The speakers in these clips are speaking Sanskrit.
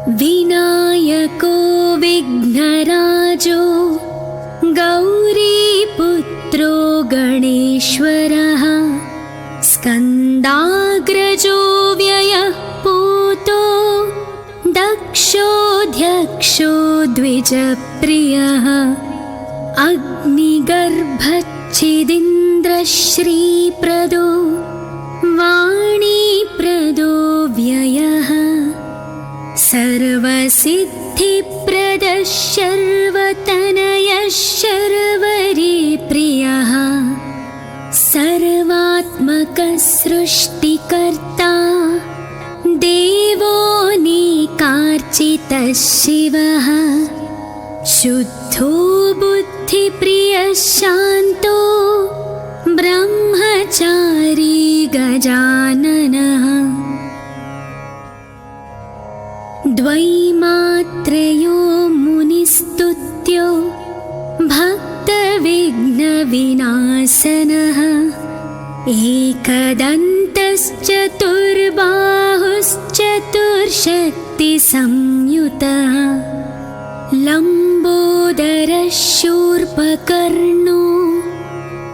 विनायको विघ्नराजो गौरीपुत्रो गणेश्वरः स्कन्दाग्रजो व्ययः पूतो दक्षोऽध्यक्षो द्विजप्रियः अग्निगर्भच्छिदिन्द्रश्रीप्रदो वाणीप्रदो व्ययः सर्वसिद्धिप्रदः शर्वतनयः शर्वरीप्रियः सर्वात्मकः सृष्टिकर्ता देवोऽनेकार्चितः शिवः शुद्धो बुद्धिप्रियः शान्तो ब्रह्मचारी गजाननः द्वैमात्रयो मुनिस्तुत्यो भक्तविघ्नविनाशनः एकदन्तश्चतुर्बाहुश्चतुर्शक्तिसंयुतः लम्बोदरः शूर्पकर्णो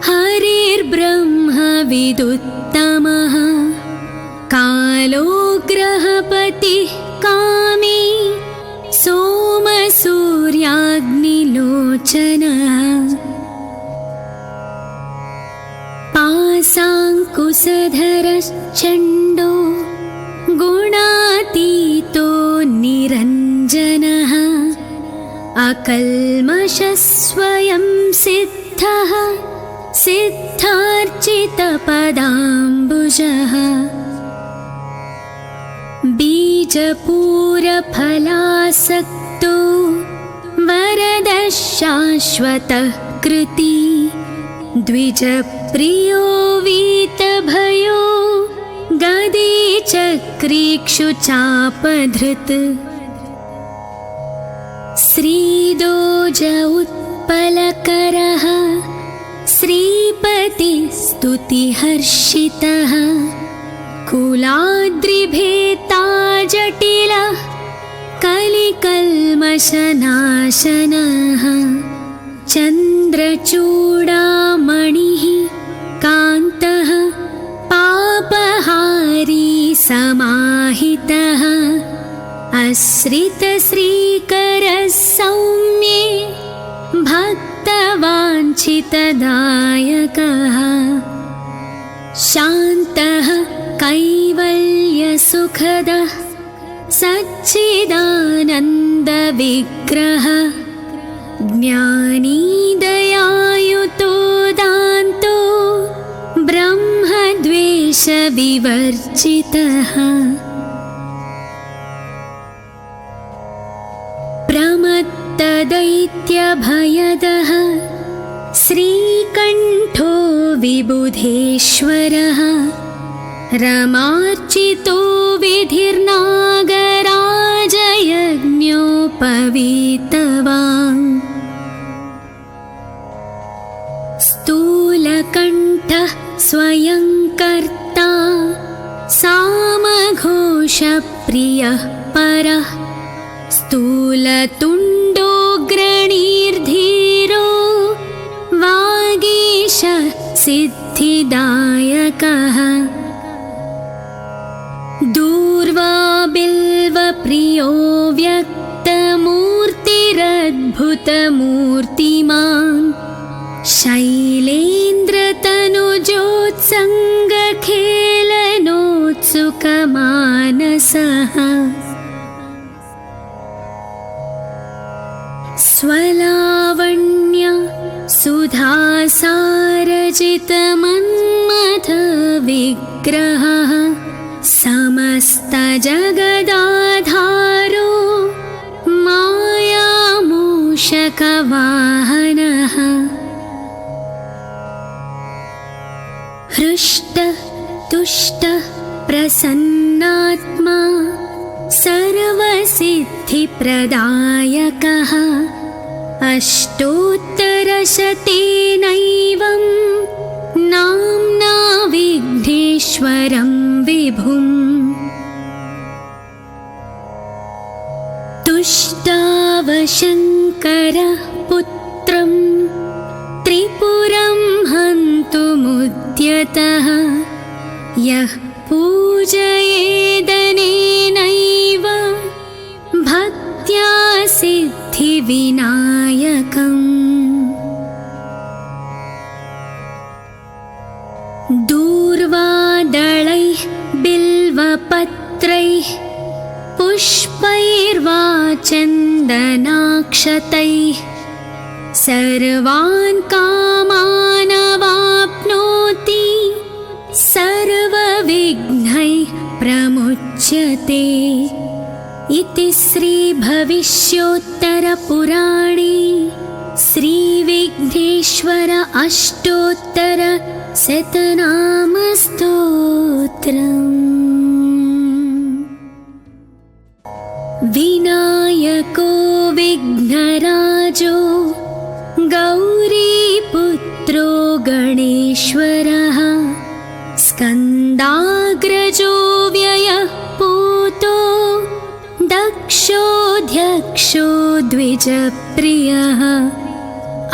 हरिर्ब्रह्मविदुत्तमः कालो ग्रहपतिः कामी सोमसूर्याग्निलोचनः पाशाङ्कुशधरश्चण्डो गुणातीतो निरञ्जनः अकल्मषः स्वयं सिद्धः सिद्धार्चितपदाम्बुजः बीजपूरफलासक्तो वरदः शाश्वतः कृती द्विजप्रियो वीतभयो गदी चक्रीक्षुचापधृत् श्रीदोज उत्पलकरः श्रीपतिस्तुतिहर्षितः कुलाद्रिभेता जटिलः कलिकल्मषनाशनः चन्द्रचूडामणिः कान्तः पापहारी समाहितः आश्रितश्रीकरः सौम्ये भक्तवाञ्छितदायकः शान्तः कैवल्यसुखदः सच्चिदानन्दविग्रहः ज्ञानी दयायुतो दान्तो ब्रह्मद्वेषविवर्जितः प्रमत्तदैत्यभयदः श्रीकण्ठो विबुधेश्वरः रमार्चितो विधिर्नागराजयज्ञोपवीतवान् स्थूलकण्ठः स्वयं कर्ता सामघोषप्रियः परः स्थूलतुण्डोऽग्रणीर्धीरो वागीशः सिद्धिदायकः दूर्वाबिल्वप्रियो व्यक्तमूर्तिरद्भुतमूर्तिमान् शैलेन्द्रतनुजोत्सङ्गखेलनोत्सुकमानसः स्वलावण्य सुधासारजितमन्मथविग्रहः समस्तजगदाधारो मायामूषकवाहनः हृष्टः तुष्टः प्रसन्नात्मा सर्वसिद्धिप्रदायकः अष्टोत्तरशतेनैवं नाम्ना विघ्नेश्वरं विभुम् तुष्टावशङ्करः पुत्रं त्रिपुरं हन्तुमुद्यतः यः पूजयेदनेनैव भक्त्या सिद्धिविनायकम् दूर्वादलैः बिल्वपत्रैः पुष्पैर्वा चन्दनाक्षतैः सर्वान् कामानवाप्नोति सर्वविघ्नैः प्रमुच्यते इति श्रीभविष्योत्तरपुराणे श्रीविघ्नेश्वर अष्टोत्तरशतनामस्तोत्रम्। विनायको विघ्नराजो गौरीपुत्रो गणेश्वरः स्कन्दाग्रजो व्ययः पूतो दक्षोऽध्यक्षो द्विजप्रियः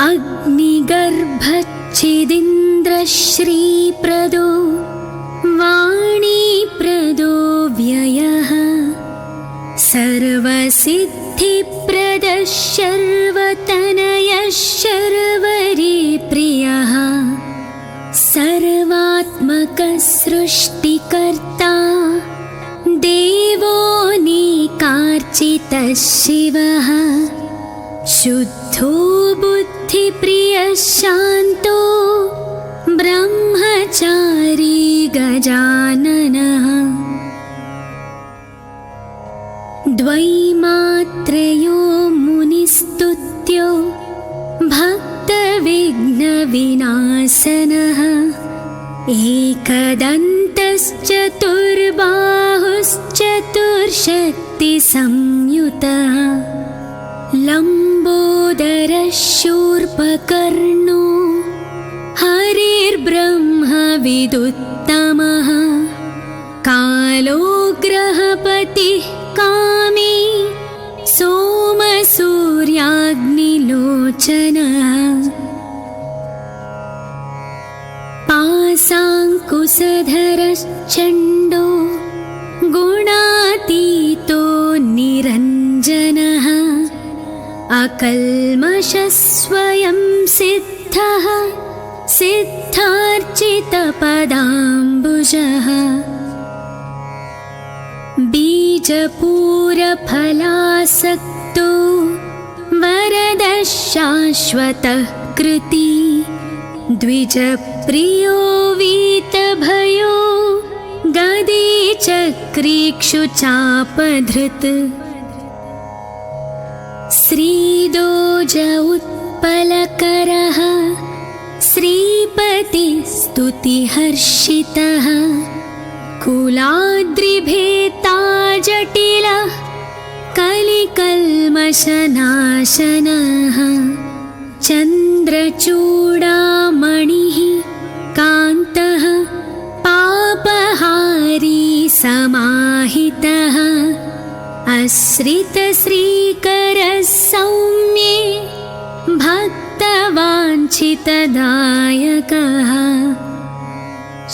अग्निगर्भच्छिदिन्द्रश्रीप्रदो वाणीप्रदो व्ययः सर्वसिद्धिप्रदः शर्वतनयः शर्वरीप्रियः सर्वात्मकः सृष्टिकर्ता देवोऽनेकार्चितः शिवः शुद्धो बुद्धिप्रियः शान्तो ब्रह्मचारी गजाननः द्वैमात्रयो मुनिस्तुत्यो भक्तविघ्नविनाशनः एकदन्तश्चतुर्बाहुश्चतुर्शक्तिसंयुतः लम्बोदरः शूर्पकर्णो हरिर्ब्रह्मविदुत्तमः कालो ग्रहपतिः कामी सोमसूर्याग्निलोचनः पाशाङ्कुशधरश्चण्डो गुणातीतो निरञ्जनः अकल्मषः स्वयं सिद्धः सिद्धार्चितपदाम्बुजः बीजपूरफलासक्तो वरदः शाश्वतः कृती द्विजप्रियो वीतभयो गदी चक्रीक्षुचापधृत् श्रीदोज उत्पलकरः श्रीपतिस्तुतिहर्षितः कुलाद्रिभेता जटिलः कलिकल्मषनाशनः चन्द्रचूडामणिः कान्तः पापहारी समाहितः आश्रितश्रीकरः सौम्ये भक्तवाञ्छितदायकः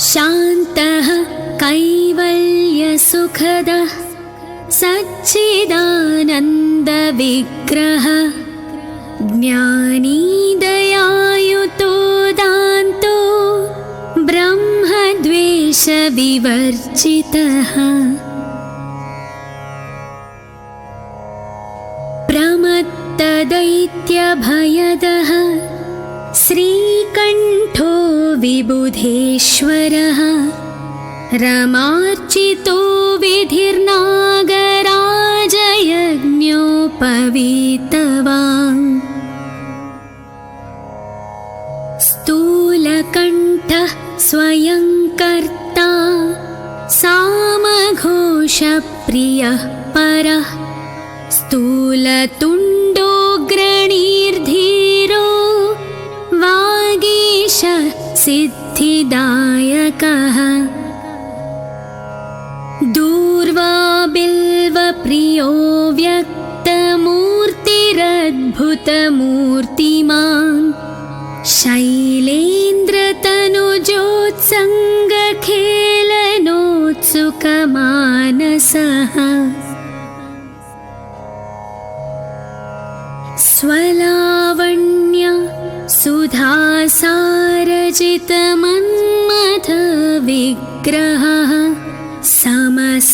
शान्तः कैवल्यसुखदः सच्चिदानन्दविग्रहः ज्ञानी दयायुतो दान्तो ब्रह्मद्वेषविवर्जितः प्रमत्तदैत्यभयदः श्रीकण्ठो विबुधेश्वरः रमार्चितो विधिर्नागराजयज्ञोपवीतवान् स्थूलकण्ठः स्वयं कर्ता सामघोषप्रियः परः स्थूलतुण्डोऽग्रणीर्धीरो वागीश सिद्धिदायकः दूर्वा बिल्वप्रियो व्यक्तवान् शक्तिर्भक्तिरद्भुतमूर्तिमान् शैलेन्द्रतनुजोत्सङ्गखेलनोत्सुकमानसः स्वलावण्य सुधासारजितमन्मथविग्रहः समस्तजगदाधारो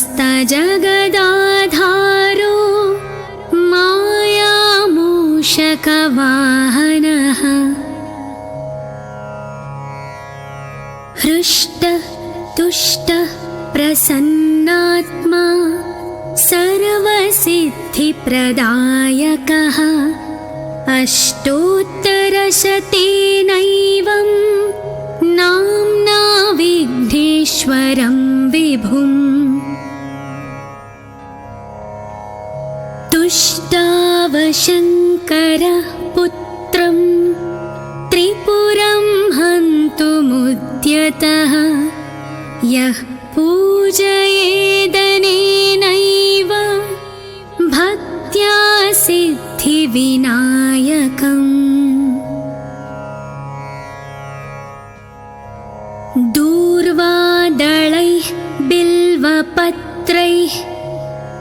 मायामूषकवाहनः हृष्टः तुष्टः प्रसन्नात्मा सर्वसिद्धिप्रदायकः अष्टोत्तरशतेनैवं नाम्ना विघ्नेश्वरं विभुम् तुष्टावशङ्करः पुत्रं त्रिपुरं हन्तुमुद्यतः यः पूजयेदनेनैव भक्त्या सिद्धिविनायकम् दूर्वादलैः बिल्वपत्रैः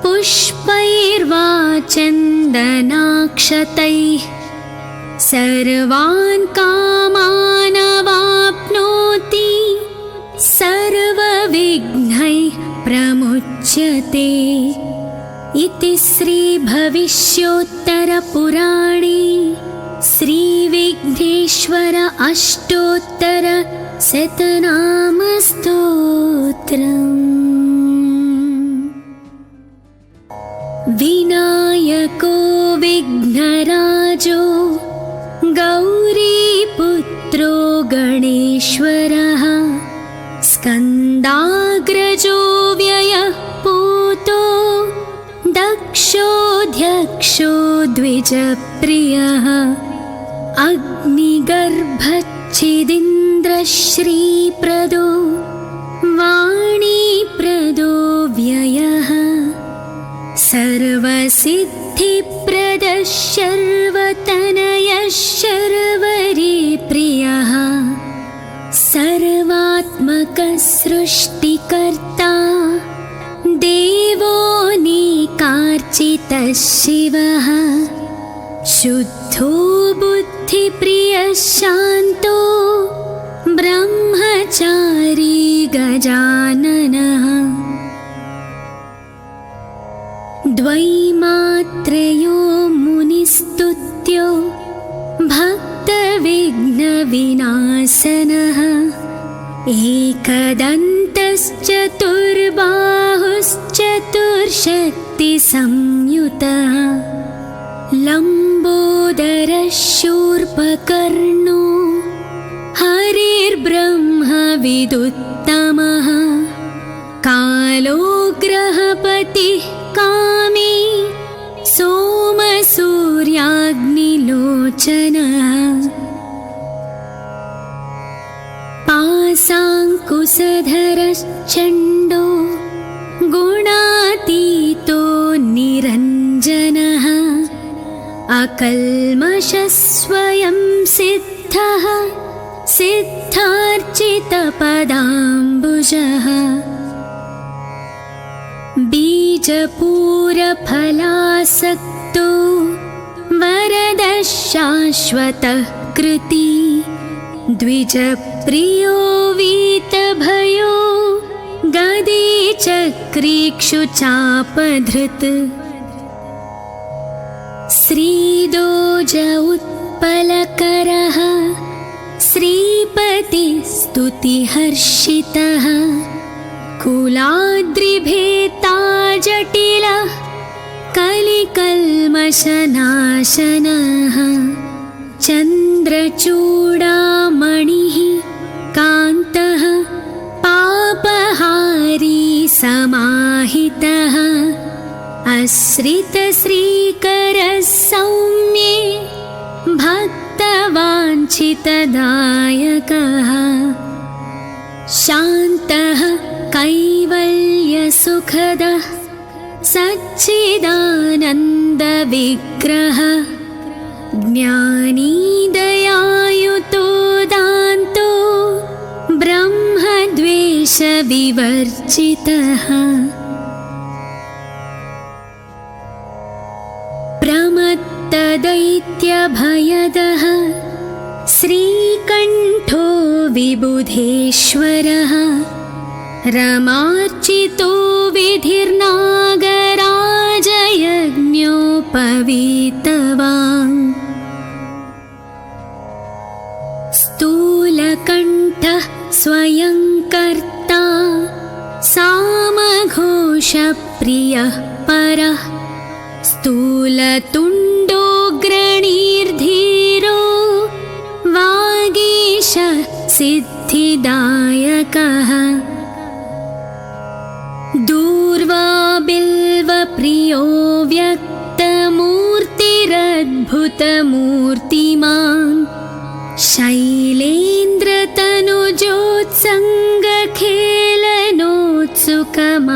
पुष्पैर्वा चन्दनाक्षतैः सर्वान् कामानवाप्नोति सर्वविघ्नैः प्रमुच्यते इति श्रीभविष्योत्तरपुराणे श्रीविघ्नेश्वर अष्टोत्तरशतनामस्तोत्रम्। विनायको विघ्नराजो गौरीपुत्रो गणेश्वरः स्कन्दाग्रजो व्ययः पूतो दक्षोऽध्यक्षो द्विजप्रियः अग्निगर्भच्छिदीन्द्रश्रीप्रदो वाणीप्रदो व्ययः सर्वसिद्धिप्रदः शर्वतनयः शर्वरीप्रियः सर्वात्मकः सृष्टिकर्ता देवो निकार्चितः शिवः शुद्धो बुद्धिप्रियः शान्तो ब्रह्मचारी गजाननः द्वैमात्रयो मुनिस्तुत्यो भक्तविघ्नविनाशनः एकदन्तश्चतुर्बाहुश्चतुर्शक्तिसंयुतः लम्बोदरः शूर्पकर्णो हरिर्ब्रह्मविदुत्तमः कालोग्रहपतिः कामी सोमसूर्याग्निलोचनः पाशाङ्कुशधरश्चण्डो गुणातीतो निरञ्जनः अकल्मषः स्वयं सिद्धः सिद्धार्चितपदाम्बुजः बीजपूरफलासक्तो वरदः शाश्वतः कृती द्विजप्रियो वीतभयो गदीचक्रीक्षुचापधृत् श्रीदोज उत्पलकरः श्रीपतिस्तुतिहर्षितः कुलाद्रिभेता जटिलः कलिकल्मषनाशनः चन्द्रचूडामणिः कान्तः पापहारी समाहितः आश्रितश्रीकरः सौम्ये भक्तवाञ्छितदायकः शान्तः कैवल्यसुखदः सच्चिदानन्दविग्रहः विवर्जितः प्रमत्तदैत्यभयदः श्रीकण्ठो विबुधेश्वरः रमार्चितो विधिर्नागराजयज्ञोपवीतवान् स्थूलकण्ठः स्वयं कर्ता सामघोषप्रियः परः स्थूलतुण्डोऽग्रणीर्धीरो वागीशः सिद्धिदायकः दूर्वा बिल्वप्रियो व्यक्तमूर्तिरद्भुतमूर्तिमान्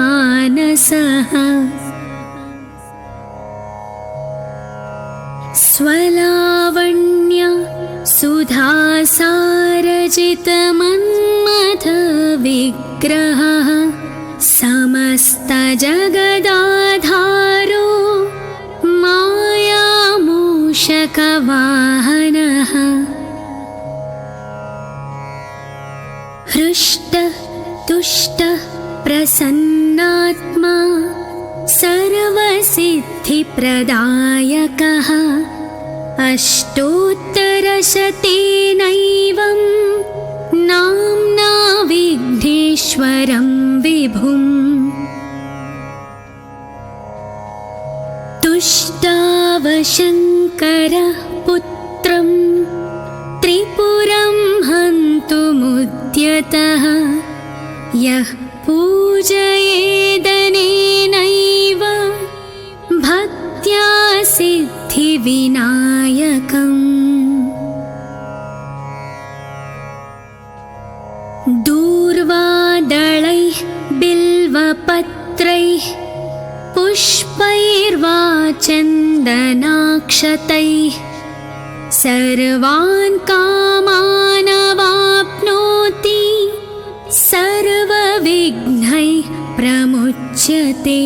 शैलेन्द्रतनुजोत्सङ्गखेलनोत्सुकमानसः स्वलावण्य सुधासारजितमन्मथविग्रहः समस्तजगदाधारो मायामूषकवाहनः हृष्टः तुष्टः प्रसन्नात्मा सर्वसिद्धिप्रदायकः अष्टोत्तरशतेनैवं नाम्ना विघ्नेश्वरं विभुम् तुष्टावशङ्करः पुत्रं त्रिपुरं हन्तुमुद्यतः यः पूजयेदनेनैव भक्त्या सिद्धिविनायकम् दूर्वादलैः बिल्वपत्रैः पुष्पैर्वा चन्दनाक्षतैः सर्वान् कामानवाप्नोति सर्वविघ्नैः प्रमुच्यते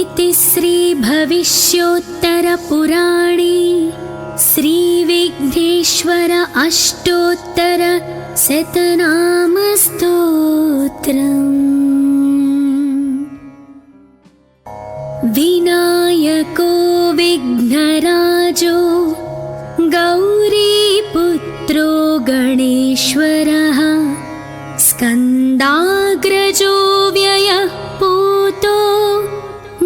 इति श्रीभविष्योत्तरपुराणे श्रीविघ्नेश्वर अष्टोत्तरशतनामस्तोत्रम्। विनायको विघ्नराजो गौरीपुत्रो गणेश्वरः स्कन्दाग्रजो व्ययः पूतो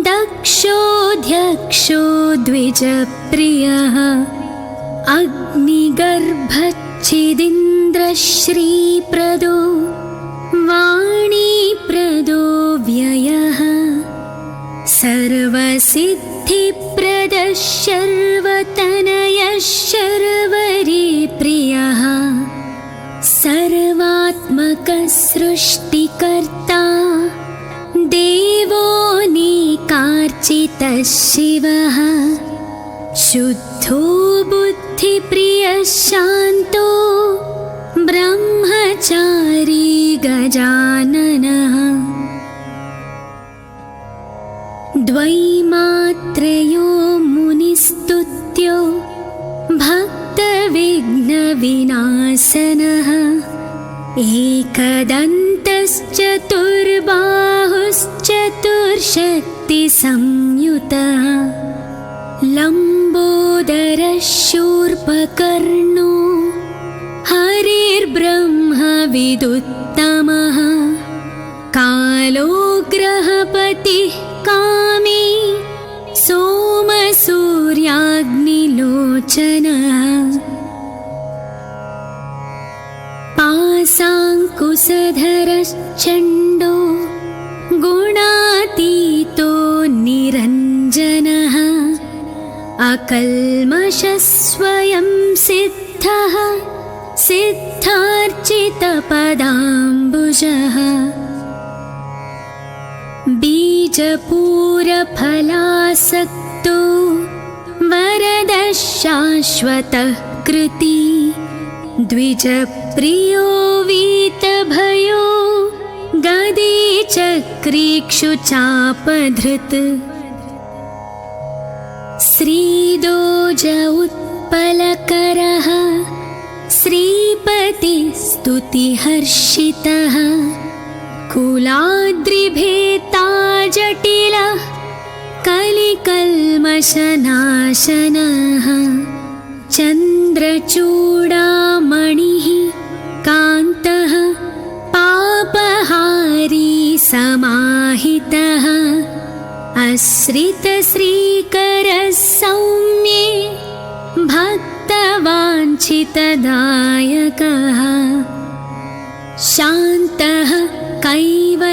दक्षोऽध्यक्षो द्विजप्रियः अग्निगर्भच्छिदीन्द्रश्रीप्रदो वाणीप्रदो व्ययः सर्वसिद्धिप्रदः शर्वतनयः शर्वरीप्रियः सर्वात्मकः सृष्टिकर्ता देवोऽनेकार्चितः शिवः शुद्धो बुद्धिप्रियः शान्तो ब्रह्मचारी गजाननः द्वैमात्रयो मुनिस्तुत्यो भक्तविघ्नविनाशनः एकदन्तश्चतुर्बाहुश्चतुर्शक्तिसंयुतः लम्बोदरः शूर्पकर्णो हरिर्ब्रह्मविदुत्तमः कालो ग्रहपतिः कामी सोमसूर्याग्निलोचनः पाशाङ्कुशधरश्चण्डो गुणातीतो निरञ्जनः अकल्मषः स्वयं सिद्धः सिद्धार्चितपदाम्बुजः बीजपूरफलासक्तो वरदः शाश्वतः कृती द्विजप्रियो वीतभयो गदे चक्रीक्षुचापधृत् श्रीदोज उत्पलकरः श्रीपतिस्तुतिहर्षितः कुलाद्रिभेता जटिलः कलिकल्मषनाशनः चन्द्रचूडामणिः कान्तः पापहारी समाहितः आश्रितश्रीकरः सौम्ये भक्तवाञ्छितदायकः शान्तः कैवल्यसुखदः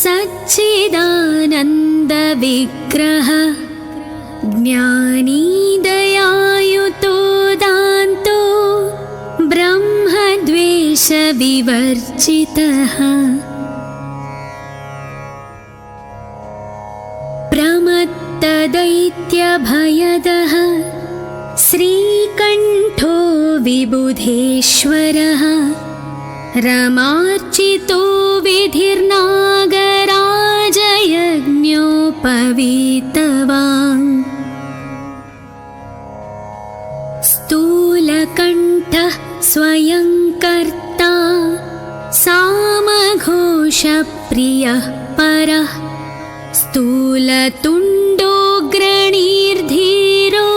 सच्चिदानन्दविग्रहः ज्ञानी दयायुतो दान्तो ब्रह्मद्वेषविवर्जितः प्रमत्तदैत्यभयदः श्रीकण्ठो विबुधेश्वरः रमार्चितो विधिर्नागराजयज्ञोपवीतवान् स्थूलकण्ठः स्वयं कर्ता सामघोषप्रियः परः स्थूलतुण्डोऽग्रणीर्धीरो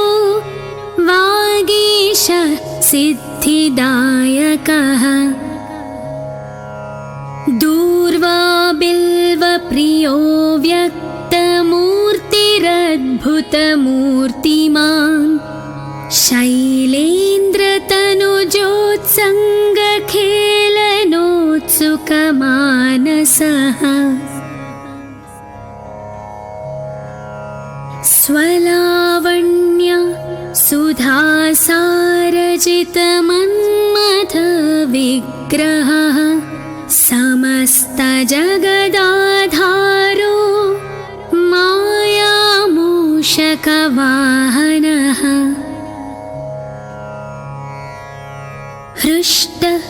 वागीशः सिद्धिदायकः दूर्वाबिल्वप्रियो व्यक्तमूर्तिरद्भुतमूर्तिमान् शैलेन्द्रतनुजोत्सङ्गखेलनोत्सुकमानसः स्वलावण्य सुधासारजितमन्मथविग्रहः समस्तजगदाधारो मायामूषकवाहनः हृष्टः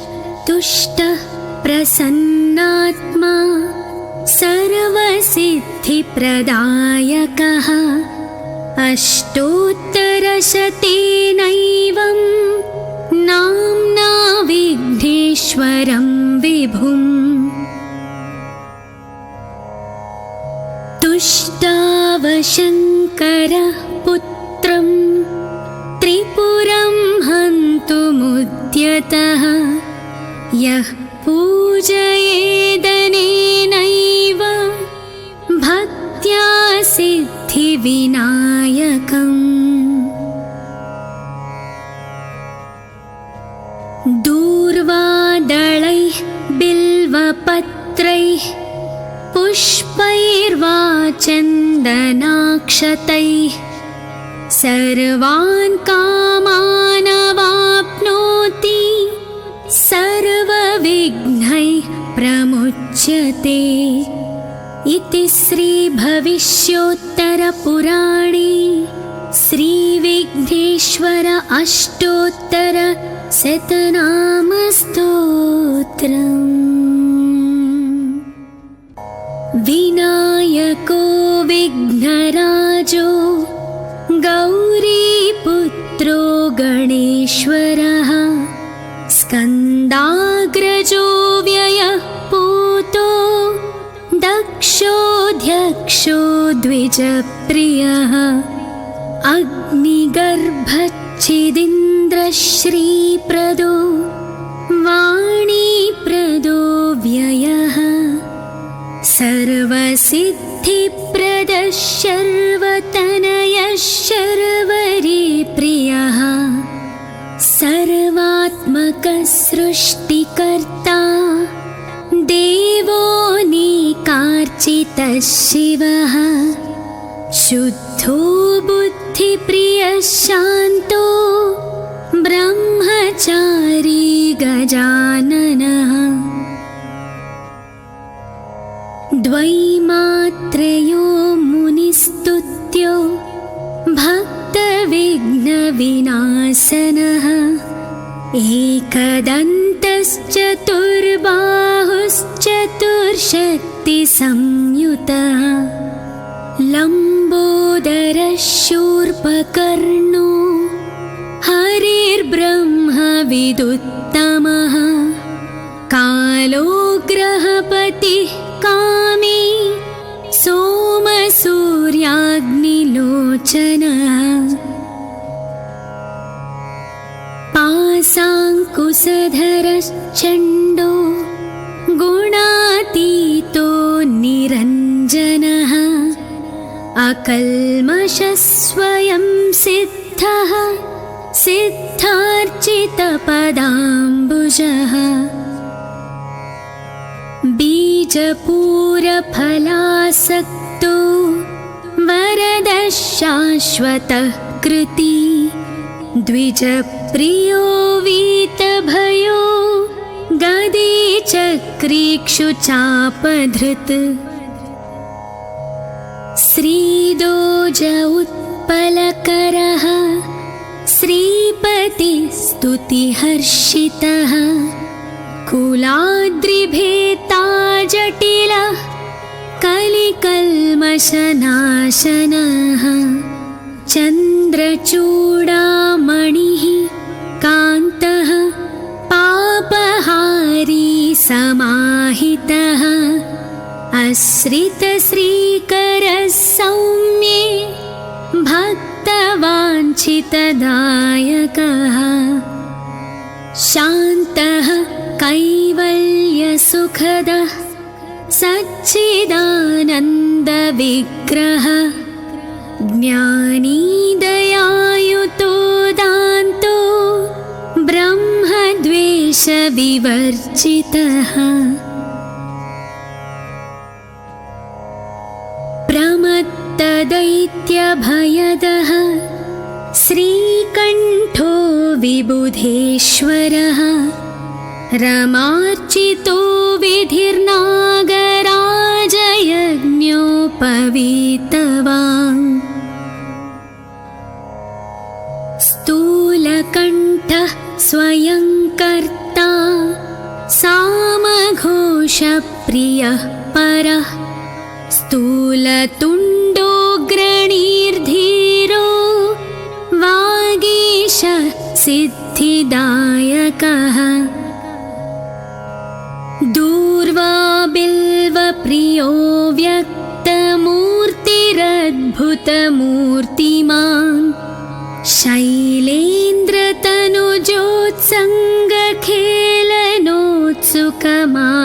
तुष्टः प्रसन्नात्मा सर्वसिद्धिप्रदायकः अष्टोत्तरशतेनैवं नाम्ना विघ्नेश्वरं विभुम् तुष्टावशङ्करः पुत्रं त्रिपुरं हन्तुमुद्यतः यः पूजयेदनेनैव भक्त्या सिद्धिविनायकम् दूर्वादलैः बिल्वपत्रैः पुष्पैर्वा चन्दनाक्षतैः सर्वान् कामानवाप्नोति सर्वविघ्नैः प्रमुच्यते इति श्रीभविष्योत्तरपुराणे श्रीविघ्नेश्वर अष्टोत्तरशतनामस्तोत्रम् विनायको विघ्नराजो गौरीपुत्रो गणेश्वरः स्कन्दाग्रजो व्ययः पूतो दक्षोऽध्यक्षो द्विजप्रियः अग्निगर्भच्छिदीन्द्रश्रीप्रदो वाणीप्रदो व्ययः सर्वसिद्धिप्रदः शर्वतनयः शर्वरीप्रियः सर्वात्मकः सृष्टिकर्ता देवोऽनेकार्चितः शिवः शुद्धो बुद्धिप्रियः शान्तो ब्रह्मचारी गजाननः द्वैमात्रयो मुनिस्तुत्यो भक्तविघ्नविनाशनः एकदन्तश्चतुर्बाहुश्चतुर्शक्तिसंयुतः लम्बोदरः शूर्पकर्णो हरिर्ब्रह्मा विदुत्तमः कालो ग्रहपतिः कामी सोमसूर्याग्निलोचनः पाशाङ्कुशधरश्चण्डो गुणातीतो निरञ्जनः अकल्मषः स्वयं सिद्धः सिद्धार्चितपदाम्बुजः बीजपूरफलासक्तो वरदः शाश्वतः कृती द्विजप्रियो वीतभयो गदीचक्रीक्षुचापधृत् श्रीदोज उत्पलकरः श्रीपतिस्तुतिहर्षितः कुलाद्रिभेता जटिलः कलिकल्मषनाशनः चन्द्रचूडामणिः कान्तः पापहारी समाहितः आश्रितश्रीकरः सौम्ये भक्तवाञ्छितदायकः शान्तः कैवल्यसुखदः सच्चिदानन्दविग्रहः ज्ञानी दयायुतो दान्तो ब्रह्मद्वेषविवर्जितः प्रमत्तदैत्यभयदः श्रीकण्ठो विबुधेश्वरः रमार्चितो विधिर्नागराजयज्ञोपवीतवान् स्थूलकण्ठः स्वयं कर्ता सामघोषप्रियः परः स्थूलतुण्डोऽग्रणीर्धीरो वागीशः सिद्धिदायकः दूर्वाबिल्वप्रियो व्यक्तमूर्तिरद्भुतमूर्तिमान् शैलेन्द्रतनुजोत्सङ्गखेलनोत्सुकमा